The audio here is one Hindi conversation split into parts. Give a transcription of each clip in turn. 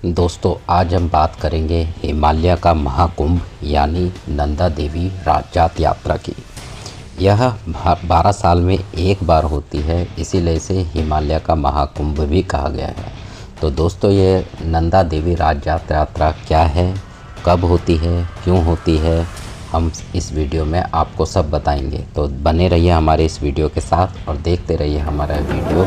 दोस्तों, आज हम बात करेंगे हिमालय का महाकुंभ यानी नंदा देवी राजजात यात्रा की। यह 12 साल में एक बार होती है, इसीलिए इसे हिमालय का महाकुंभ भी कहा गया है। तो दोस्तों, ये नंदा देवी राजजात यात्रा क्या है, कब होती है, क्यों होती है, हम इस वीडियो में आपको सब बताएंगे। तो बने रहिए हमारे इस वीडियो के साथ और देखते रहिए हमारा वीडियो।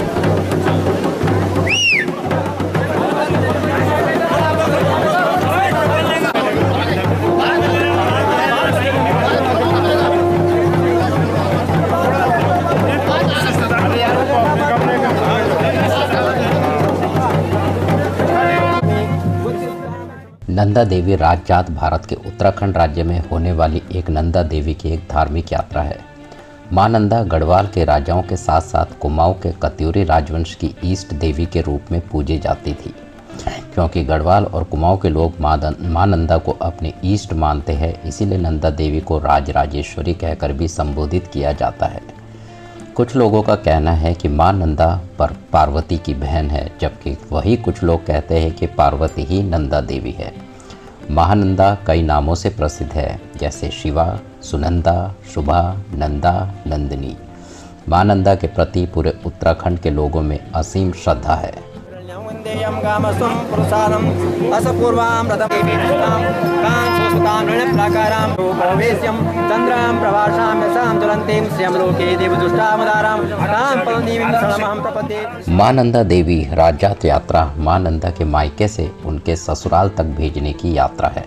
नंदा देवी राजजात भारत के उत्तराखंड राज्य में होने वाली एक नंदा देवी की एक धार्मिक यात्रा है। मां नंदा गढ़वाल के राजाओं के साथ साथ कुमाऊं के कत्यूरी राजवंश की ईष्ट देवी के रूप में पूजी जाती थी। क्योंकि गढ़वाल और कुमाऊं के लोग मां नंदा को अपनी ईष्ट मानते हैं, इसीलिए नंदा देवी को राजराजेश्वरी कहकर भी संबोधित किया जाता है। कुछ लोगों का कहना है कि मां नंदा पार्वती की बहन है, जबकि वही कुछ लोग कहते हैं कि पार्वती ही नंदा देवी है। महानंदा कई नामों से प्रसिद्ध है, जैसे शिवा, सुनंदा, शुभा, नंदा, नंदिनी। मां नंदा के प्रति पूरे उत्तराखंड के लोगों में असीम श्रद्धा है। मां नंदा देवी राजजात यात्रा मां नंदा के मायके से उनके ससुराल तक भेजने की यात्रा है।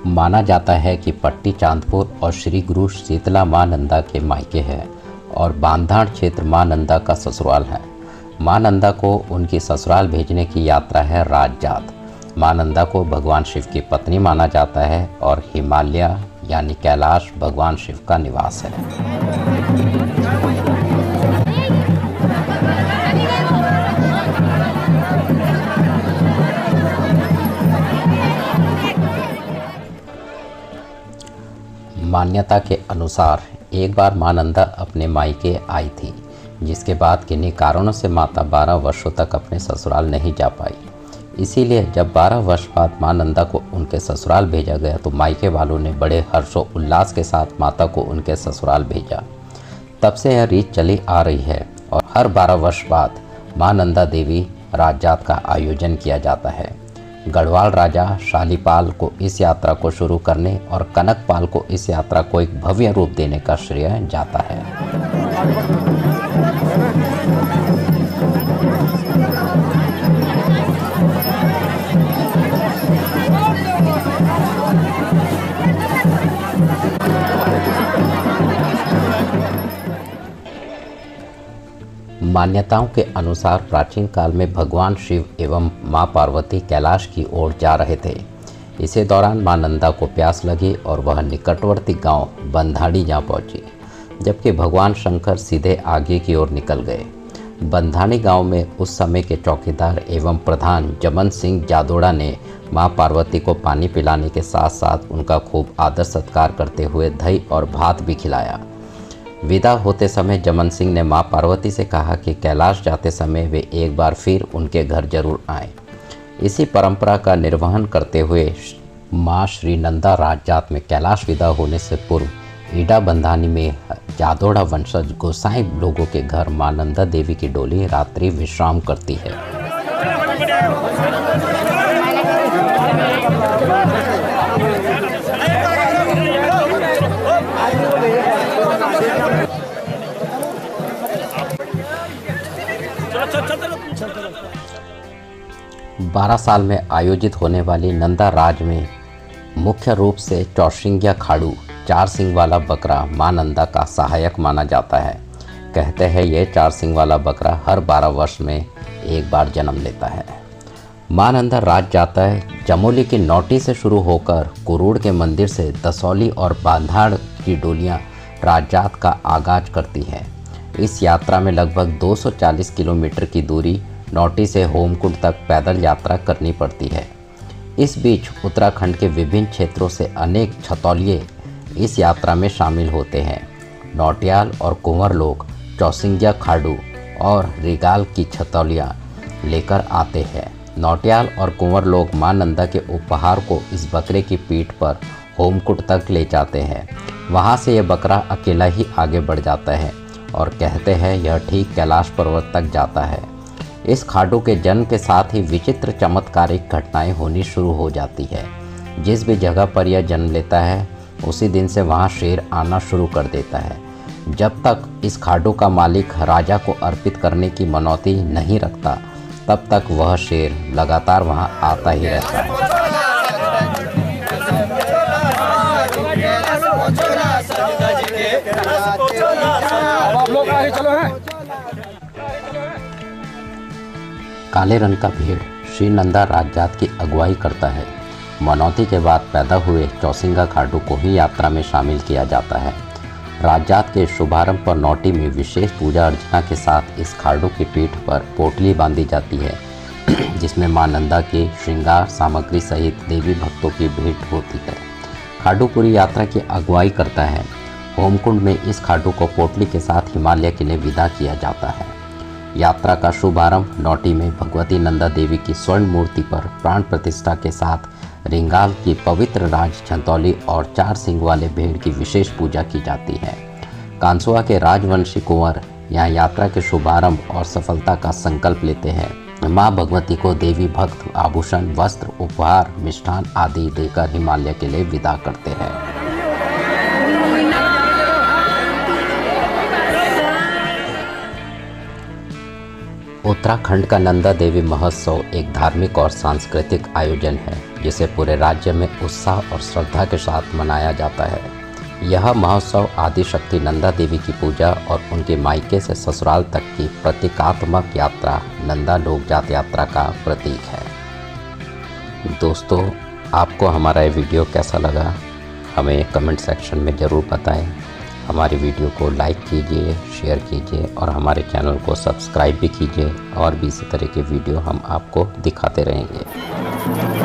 माना जाता है कि पट्टी चांदपुर और श्री गुरु शीतला मां नंदा के मायके है और बांधाड़ क्षेत्र मां नंदा का ससुराल है। मां नंदा को उनकी ससुराल भेजने की यात्रा है राजजात। मां नंदा को भगवान शिव की पत्नी माना जाता है और हिमालय यानी कैलाश भगवान शिव का निवास है। मान्यता के अनुसार एक बार मां नंदा अपने मायके आई थी, जिसके बाद किन्हीं कारणों से माता 12 वर्षों तक अपने ससुराल नहीं जा पाई। इसीलिए जब 12 वर्ष बाद मां नंदा को उनके ससुराल भेजा गया तो मायके वालों ने बड़े हर्षो उल्लास के साथ माता को उनके ससुराल भेजा। तब से यह रीत चली आ रही है और हर 12 वर्ष बाद मां नंदा देवी राजजात का आयोजन किया जाता है। गढ़वाल राजा शालीपाल को इस यात्रा को शुरू करने और कनकपाल को इस यात्रा को एक भव्य रूप देने का श्रेय जाता है। मान्यताओं के अनुसार प्राचीन काल में भगवान शिव एवं मां पार्वती कैलाश की ओर जा रहे थे। इसी दौरान मां नंदा को प्यास लगी और वह निकटवर्ती गांव बंधाड़ी जा पहुंची, जबकि भगवान शंकर सीधे आगे की ओर निकल गए। बंधाड़ी गांव में उस समय के चौकीदार एवं प्रधान जमन सिंह जादोड़ा ने मां पार्वती को पानी पिलाने के साथ साथ उनका खूब आदर सत्कार करते हुए दही और भात भी खिलाया। विदा होते समय जमन सिंह ने मां पार्वती से कहा कि कैलाश जाते समय वे एक बार फिर उनके घर जरूर आएं। इसी परंपरा का निर्वहन करते हुए मां श्री नंदा राजजात में कैलाश विदा होने से पूर्व ईडा बंधानी में जादोड़ा वंशज गोसाई लोगों के घर मां नंदा देवी की डोली रात्रि विश्राम करती है। बारह साल में आयोजित होने वाली नंदा राज में मुख्य रूप से चौसिंगिया खाड़ू 4 सिंग वाला बकरा मां नंदा का सहायक माना जाता है। कहते हैं यह 4 सिंग वाला बकरा हर 12 वर्ष में एक बार जन्म लेता है। मां नंदा राज जाता है चमोली की नौटी से शुरू होकर कुरूड़ के मंदिर से दसौली और बांधाड़ की डोलियां राजजात का आगाज करती हैं। इस यात्रा में लगभग 240 किलोमीटर की दूरी नौटी से होमकुंड तक पैदल यात्रा करनी पड़ती है। इस बीच उत्तराखंड के विभिन्न क्षेत्रों से अनेक छतौलिये इस यात्रा में शामिल होते हैं। नौटियाल और कुंवर लोग चौसिंगिया खाड़ू और रिगाल की छतौलियाँ लेकर आते हैं नौटियाल और कुंवर लोग मां नंदा के उपहार को इस बकरे की पीठ पर होमकुंड तक ले जाते हैं। वहां से यह बकरा अकेला ही आगे बढ़ जाता है और कहते हैं यह ठीक कैलाश पर्वत तक जाता है। इस खाडू के जन्म के साथ ही विचित्र चमत्कारिक घटनाएं होनी शुरू हो जाती है। जिस भी जगह पर यह जन्म लेता है उसी दिन से वहां शेर आना शुरू कर देता है। जब तक इस खाडू का मालिक राजा को अर्पित करने की मनौती नहीं रखता तब तक वह शेर लगातार वहां आता ही रहता है। काले रंग का भेड़ श्री नंदा राजजात की अगुवाई करता है। मनौती के बाद पैदा हुए चौसिंगा खाडू को ही यात्रा में शामिल किया जाता है। राजजात के शुभारंभ पर नौटी में विशेष पूजा अर्चना के साथ इस खाडू की पीठ पर पोटली बांधी जाती है जिसमें मां नंदा के श्रृंगार सामग्री सहित देवी भक्तों की भेंट होती है। खाडू पूरी यात्रा की अगुवाई करता है। होमकुंड में इस खाडू को पोटली के साथ हिमालय के लिए विदा किया जाता है। यात्रा का शुभारंभ नौटी में भगवती नंदा देवी की स्वर्ण मूर्ति पर प्राण प्रतिष्ठा के साथ रिंगाल की पवित्र राज छंतौली और 4 सिंग वाले भेड़ की विशेष पूजा की जाती है। कांसुआ के राजवंशी कुंवर यहाँ यात्रा के शुभारंभ और सफलता का संकल्प लेते हैं। माँ भगवती को देवी भक्त आभूषण, वस्त्र, उपहार, मिष्ठान आदि देकर हिमालय के लिए विदा करते हैं। उत्तराखंड का नंदा देवी महोत्सव एक धार्मिक और सांस्कृतिक आयोजन है जिसे पूरे राज्य में उत्साह और श्रद्धा के साथ मनाया जाता है। यह महोत्सव आदिशक्ति नंदा देवी की पूजा और उनके मायके से ससुराल तक की प्रतीकात्मक यात्रा नंदा लोक जात यात्रा का प्रतीक है। दोस्तों, आपको हमारा ये वीडियो कैसा लगा हमें कमेंट सेक्शन में ज़रूर बताएं। हमारी वीडियो को लाइक कीजिए, शेयर कीजिए और हमारे चैनल को सब्सक्राइब भी कीजिए और भी इसी तरह के वीडियो हम आपको दिखाते रहेंगे।